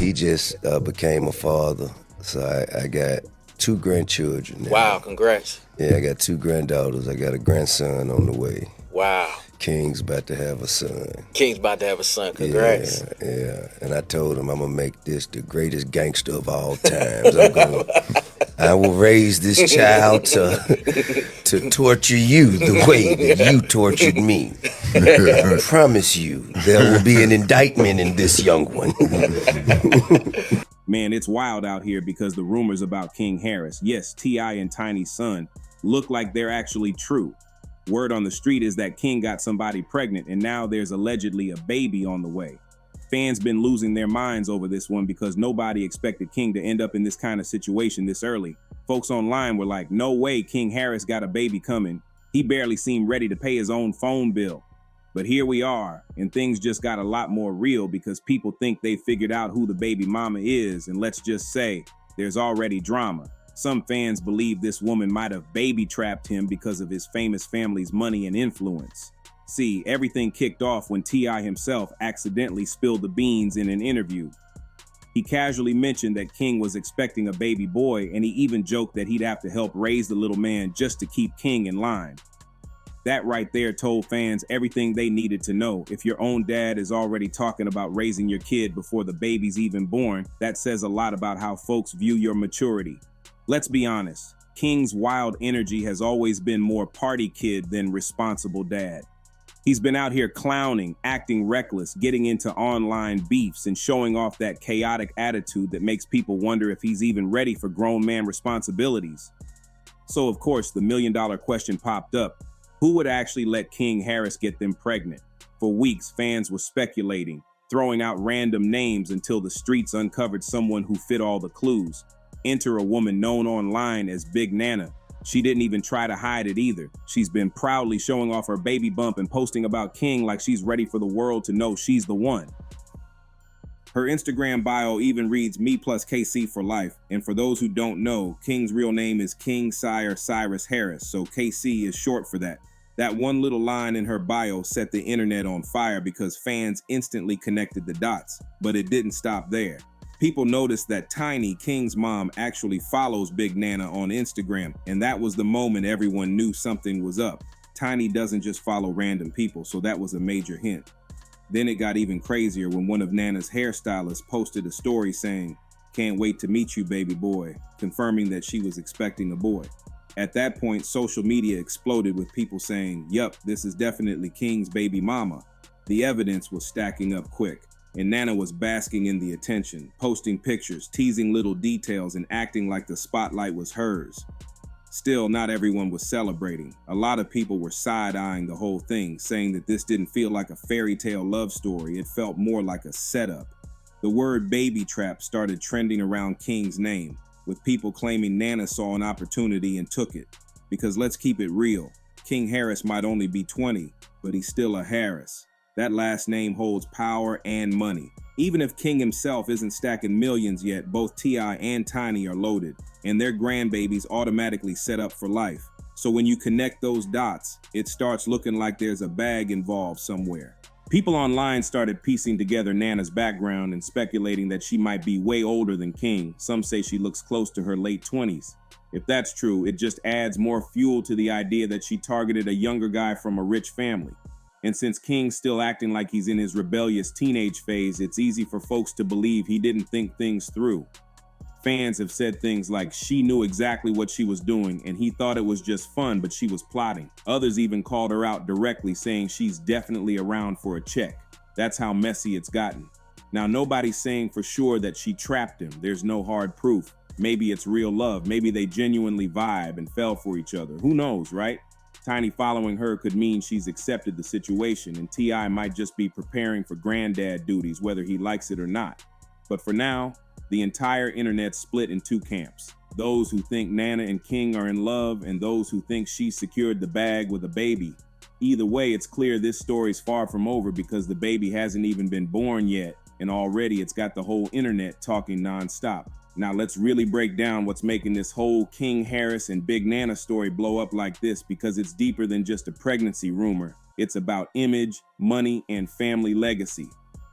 he just became a father. So I got 2 grandchildren now. Wow, congrats. Yeah, I got 2 granddaughters. I got a grandson on the way. Wow. King's about to have a son. King's about to have a son. Congrats. Yeah. And I told him I'm gonna make this the greatest gangster of all times. I will raise this child to torture you the way that you tortured me. I promise you, there will be an indictment in this young one. Man, it's wild out here because the rumors about King Harris, yes, T.I. and Tiny's son, look like they're actually true. Word on the street is that King got somebody pregnant and now there's allegedly a baby on the way. Fans been losing their minds over this one because nobody expected King to end up in this kind of situation this early. Folks online were like, no way King Harris got a baby coming. He barely seemed ready to pay his own phone bill. But here we are, and things just got a lot more real because people think they figured out who the baby mama is, and let's just say, there's already drama. Some fans believe this woman might have baby trapped him because of his famous family's money and influence. See, everything kicked off when T.I. himself accidentally spilled the beans in an interview. He casually mentioned that King was expecting a baby boy, and he even joked that he'd have to help raise the little man just to keep King in line. That right there told fans everything they needed to know. If your own dad is already talking about raising your kid before the baby's even born, that says a lot about how folks view your maturity. Let's be honest, King's wild energy has always been more party kid than responsible dad. He's been out here clowning, acting reckless, getting into online beefs, and showing off that chaotic attitude that makes people wonder if he's even ready for grown man responsibilities. So of course, the million-dollar question popped up. Who would actually let King Harris get them pregnant? For weeks, fans were speculating, throwing out random names until the streets uncovered someone who fit all the clues. Enter a woman known online as Big Nana. She didn't even try to hide it either. She's been proudly showing off her baby bump and posting about King like she's ready for the world to know she's the one. Her Instagram bio even reads me plus KC for life. And for those who don't know, King's real name is King Sire Cyrus Harris, so KC is short for that. That one little line in her bio set the internet on fire because fans instantly connected the dots, but it didn't stop there. People noticed that Tiny, King's mom, actually follows Big Nana on Instagram, and that was the moment everyone knew something was up. Tiny doesn't just follow random people, so that was a major hint. Then it got even crazier when one of Nana's hairstylists posted a story saying, "Can't wait to meet you, baby boy," confirming that she was expecting a boy. At that point, social media exploded with people saying, "Yup, this is definitely King's baby mama." The evidence was stacking up quick, and Nana was basking in the attention, posting pictures, teasing little details, and acting like the spotlight was hers. Still, not everyone was celebrating. A lot of people were side-eyeing the whole thing, saying that this didn't feel like a fairy tale love story, it felt more like a setup. The word baby trap started trending around King's name, with people claiming Nana saw an opportunity and took it. Because let's keep it real, King Harris might only be 20, but he's still a Harris. That last name holds power and money. Even if King himself isn't stacking millions yet, both T.I. and Tiny are loaded, and their grandbabies automatically set up for life. So when you connect those dots, it starts looking like there's a bag involved somewhere. People online started piecing together Nana's background and speculating that she might be way older than King. Some say she looks close to her late 20s. If that's true, it just adds more fuel to the idea that she targeted a younger guy from a rich family. And since King's still acting like he's in his rebellious teenage phase, it's easy for folks to believe he didn't think things through. Fans have said things like she knew exactly what she was doing and he thought it was just fun, but she was plotting. Others even called her out directly, saying she's definitely around for a check. That's how messy it's gotten. Now, nobody's saying for sure that she trapped him. There's no hard proof. Maybe it's real love. Maybe they genuinely vibe and fell for each other. Who knows, right? Tiny following her could mean she's accepted the situation, and T.I. might just be preparing for granddad duties, whether he likes it or not. But for now, the entire internet split in two camps. Those who think Nana and King are in love, and those who think she secured the bag with a baby. Either way, it's clear this story's far from over because the baby hasn't even been born yet, and already it's got the whole internet talking nonstop. Now let's really break down what's making this whole King Harris and Big Nana story blow up like this, because it's deeper than just a pregnancy rumor. It's about image, money, and family legacy.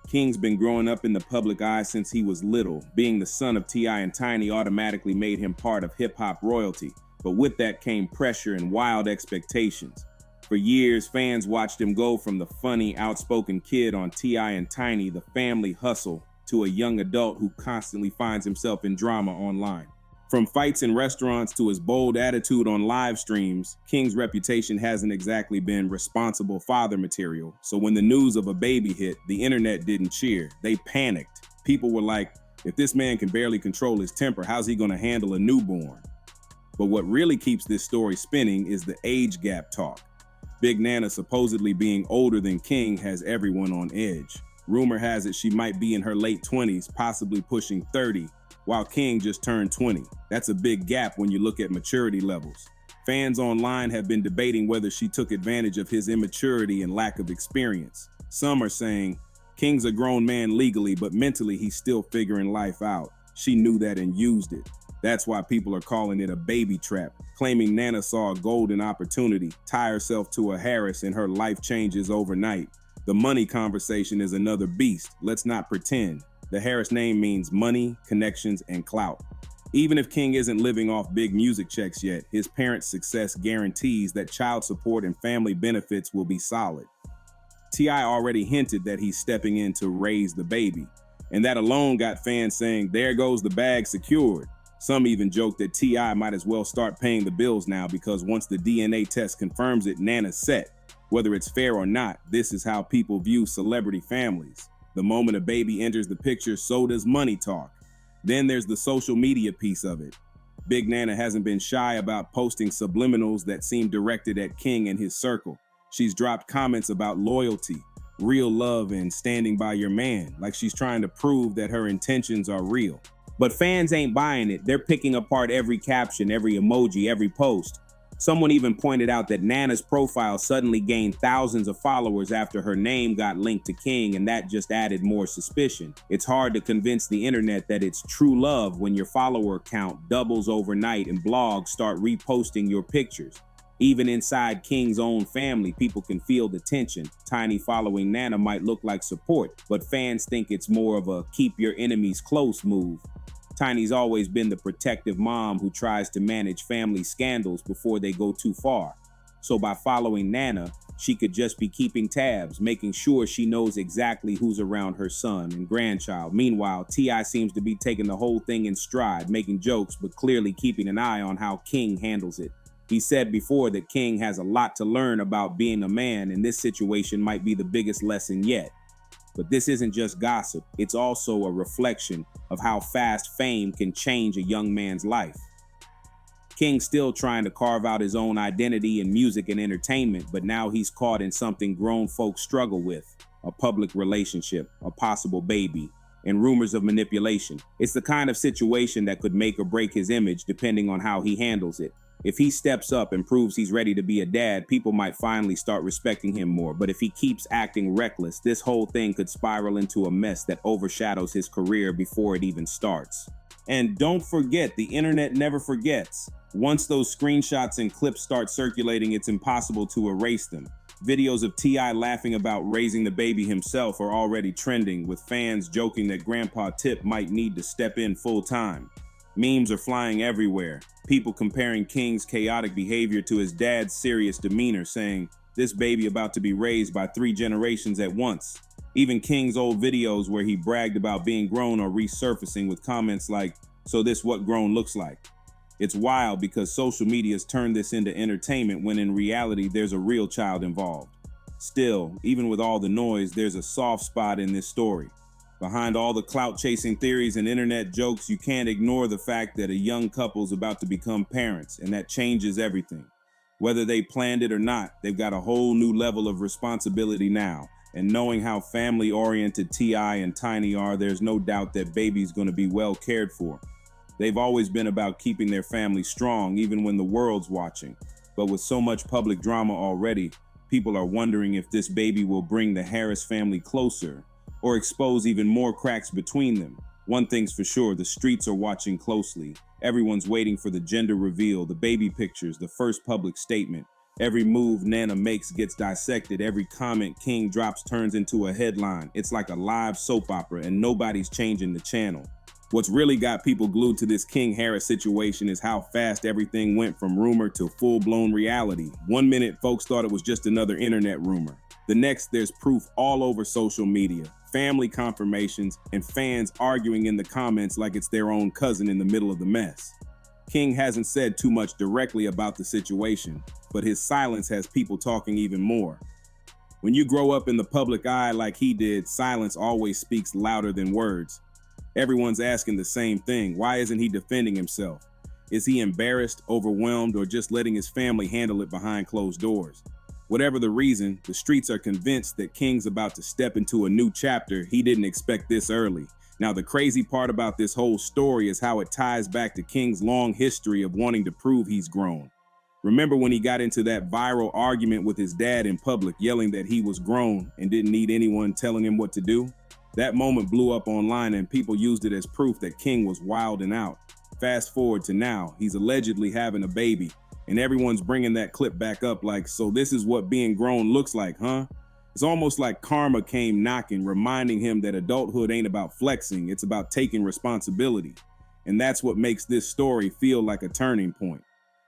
King's been growing up in the public eye since he was little. Being the son of T.I. and Tiny automatically made him part of hip-hop royalty, but with that came pressure and wild expectations. For years, fans watched him go from the funny, outspoken kid on T.I. and Tiny, the family hustle, to a young adult who constantly finds himself in drama online. From fights in restaurants to his bold attitude on live streams, King's reputation hasn't exactly been responsible father material. So when the news of a baby hit, the internet didn't cheer. They panicked. People were like, if this man can barely control his temper, how's he gonna handle a newborn? But what really keeps this story spinning is the age gap talk. Big Nana supposedly being older than King has everyone on edge. Rumor has it she might be in her late 20s, possibly pushing 30, while King just turned 20. That's a big gap when you look at maturity levels. Fans online have been debating whether she took advantage of his immaturity and lack of experience. Some are saying, King's a grown man legally, but mentally he's still figuring life out. She knew that and used it. That's why people are calling it a baby trap, claiming Nana saw a golden opportunity, tie herself to a Harris, and her life changes overnight. The money conversation is another beast. Let's not pretend. The Harris name means money, connections, and clout. Even if King isn't living off big music checks yet, his parents' success guarantees that child support and family benefits will be solid. T.I. already hinted that he's stepping in to raise the baby, and that alone got fans saying, there goes the bag secured. Some even joked that T.I. might as well start paying the bills now because once the DNA test confirms it, Nana's set. Whether it's fair or not, this is how people view celebrity families. The moment a baby enters the picture, so does money talk. Then there's the social media piece of it. Big Nana hasn't been shy about posting subliminals that seem directed at King and his circle. She's dropped comments about loyalty, real love, and standing by your man, like she's trying to prove that her intentions are real. But fans ain't buying it. They're picking apart every caption, every emoji, every post. Someone even pointed out that Nana's profile suddenly gained thousands of followers after her name got linked to King, and that just added more suspicion. It's hard to convince the internet that it's true love when your follower count doubles overnight and blogs start reposting your pictures. Even inside King's own family, people can feel the tension. Tiny following Nana might look like support, but fans think it's more of a keep your enemies close move. Tiny's always been the protective mom who tries to manage family scandals before they go too far. So by following Nana, she could just be keeping tabs, making sure she knows exactly who's around her son and grandchild. Meanwhile, T.I. seems to be taking the whole thing in stride, making jokes, but clearly keeping an eye on how King handles it. He said before that King has a lot to learn about being a man, and this situation might be the biggest lesson yet. But this isn't just gossip, it's also a reflection of how fast fame can change a young man's life. King's still trying to carve out his own identity in music and entertainment, but now he's caught in something grown folks struggle with: a public relationship, a possible baby, and rumors of manipulation. It's the kind of situation that could make or break his image depending on how he handles it. If he steps up and proves he's ready to be a dad, people might finally start respecting him more. But if he keeps acting reckless, this whole thing could spiral into a mess that overshadows his career before it even starts. And don't forget, the internet never forgets. Once those screenshots and clips start circulating, it's impossible to erase them. Videos of T.I. laughing about raising the baby himself are already trending, with fans joking that Grandpa Tip might need to step in full time. Memes are flying everywhere. People comparing King's chaotic behavior to his dad's serious demeanor, saying, this baby about to be raised by 3 generations at once. Even King's old videos where he bragged about being grown are resurfacing with comments like, so this what grown looks like. It's wild because social media's turned this into entertainment when in reality there's a real child involved. Still, even with all the noise, there's a soft spot in this story. Behind all the clout-chasing theories and internet jokes, you can't ignore the fact that a young couple's about to become parents, and that changes everything. Whether they planned it or not, they've got a whole new level of responsibility now. And knowing how family-oriented T.I. and Tiny are, there's no doubt that baby's gonna be well cared for. They've always been about keeping their family strong, even when the world's watching. But with so much public drama already, people are wondering if this baby will bring the Harris family closer, or expose even more cracks between them. One thing's for sure, the streets are watching closely. Everyone's waiting for the gender reveal, the baby pictures, the first public statement. Every move Nana makes gets dissected. Every comment King drops turns into a headline. It's like a live soap opera, and nobody's changing the channel. What's really got people glued to this King Harris situation is how fast everything went from rumor to full-blown reality. 1 minute, folks thought it was just another internet rumor. The next, there's proof all over social media, family confirmations, and fans arguing in the comments like it's their own cousin in the middle of the mess. King hasn't said too much directly about the situation, but his silence has people talking even more. When you grow up in the public eye like he did, silence always speaks louder than words. Everyone's asking the same thing. Why isn't he defending himself? Is he embarrassed, overwhelmed, or just letting his family handle it behind closed doors? Whatever the reason, the streets are convinced that King's about to step into a new chapter. He didn't expect this early. Now, the crazy part about this whole story is how it ties back to King's long history of wanting to prove he's grown. Remember when he got into that viral argument with his dad in public, yelling that he was grown and didn't need anyone telling him what to do? That moment blew up online and people used it as proof that King was wilding out. Fast forward to now, he's allegedly having a baby, and everyone's bringing that clip back up like, so this is what being grown looks like, huh? It's almost like karma came knocking, reminding him that adulthood ain't about flexing, it's about taking responsibility. And that's what makes this story feel like a turning point.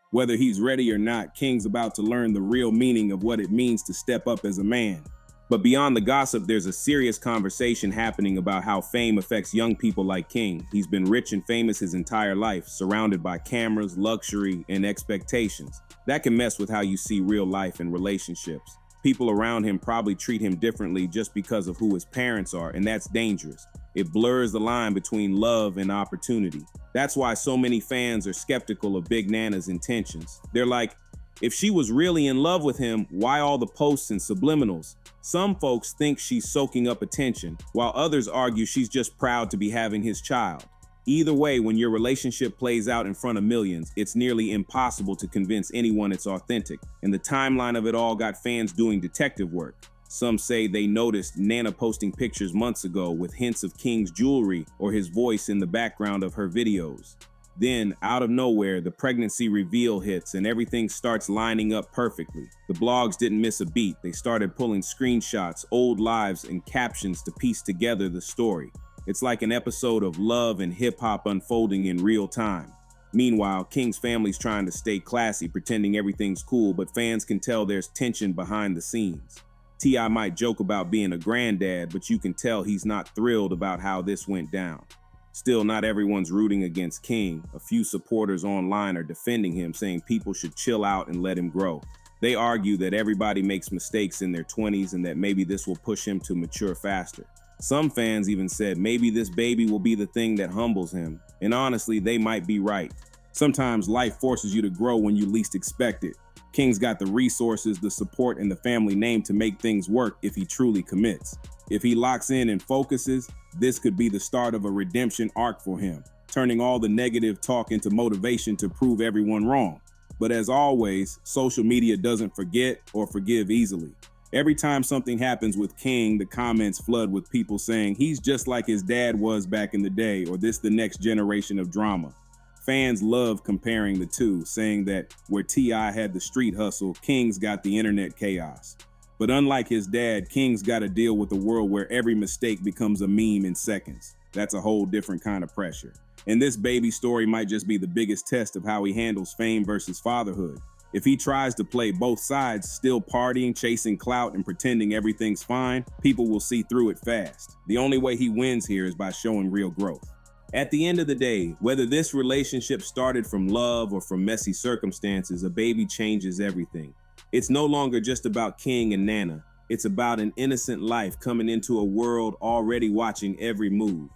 Whether he's ready or not, King's about to learn the real meaning of what it means to step up as a man. But beyond the gossip, there's a serious conversation happening about how fame affects young people like King. He's been rich and famous his entire life, surrounded by cameras, luxury, and expectations. That can mess with how you see real life and relationships. People around him probably treat him differently just because of who his parents are, and that's dangerous. It blurs the line between love and opportunity. That's why so many fans are skeptical of Big Nana's intentions. They're like, if she was really in love with him, why all the posts and subliminals? Some folks think she's soaking up attention, while others argue she's just proud to be having his child. Either way, when your relationship plays out in front of millions, it's nearly impossible to convince anyone it's authentic. And the timeline of it all got fans doing detective work. Some say they noticed Nana posting pictures months ago with hints of King's jewelry or his voice in the background of her videos. Then, out of nowhere, the pregnancy reveal hits and everything starts lining up perfectly. The blogs didn't miss a beat. They started pulling screenshots, old lives, and captions to piece together the story. It's like an episode of Love and Hip Hop unfolding in real time. Meanwhile, King's family's trying to stay classy, pretending everything's cool, but fans can tell there's tension behind the scenes. T.I. might joke about being a granddad, but you can tell he's not thrilled about how this went down. Still, not everyone's rooting against King. A few supporters online are defending him, saying people should chill out and let him grow. They argue that everybody makes mistakes in their 20s and that maybe this will push him to mature faster. Some fans even said maybe this baby will be the thing that humbles him. And honestly, they might be right. Sometimes life forces you to grow when you least expect it. King's got the resources, the support, and the family name to make things work if he truly commits. If he locks in and focuses, this could be the start of a redemption arc for him, turning all the negative talk into motivation to prove everyone wrong. But as always, social media doesn't forget or forgive easily. Every time something happens with King, the comments flood with people saying he's just like his dad was back in the day, or this the next generation of drama. Fans love comparing the two, saying that where T.I. had the street hustle, King's got the internet chaos. But unlike his dad, King's got to deal with a world where every mistake becomes a meme in seconds. That's a whole different kind of pressure. And this baby story might just be the biggest test of how he handles fame versus fatherhood. If he tries to play both sides, still partying, chasing clout, and pretending everything's fine, people will see through it fast. The only way he wins here is by showing real growth. At the end of the day, whether this relationship started from love or from messy circumstances, a baby changes everything. It's no longer just about King and Nana. It's about an innocent life coming into a world already watching every move.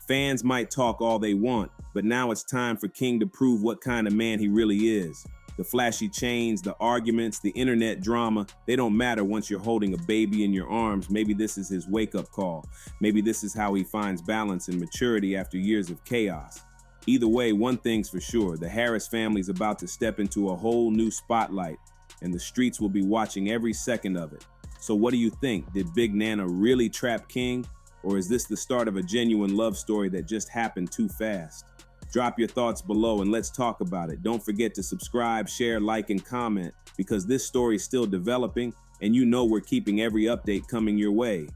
Fans might talk all they want, but now it's time for King to prove what kind of man he really is. The flashy chains, the arguments, the internet drama, they don't matter once you're holding a baby in your arms. Maybe this is his wake-up call. Maybe this is how he finds balance and maturity after years of chaos. Either way, one thing's for sure, the Harris family's about to step into a whole new spotlight, and the streets will be watching every second of it. So what do you think? Did Big Nana really trap King? Or is this the start of a genuine love story that just happened too fast? Drop your thoughts below and let's talk about it. Don't forget to subscribe, share, like, and comment because this story is still developing and you know we're keeping every update coming your way.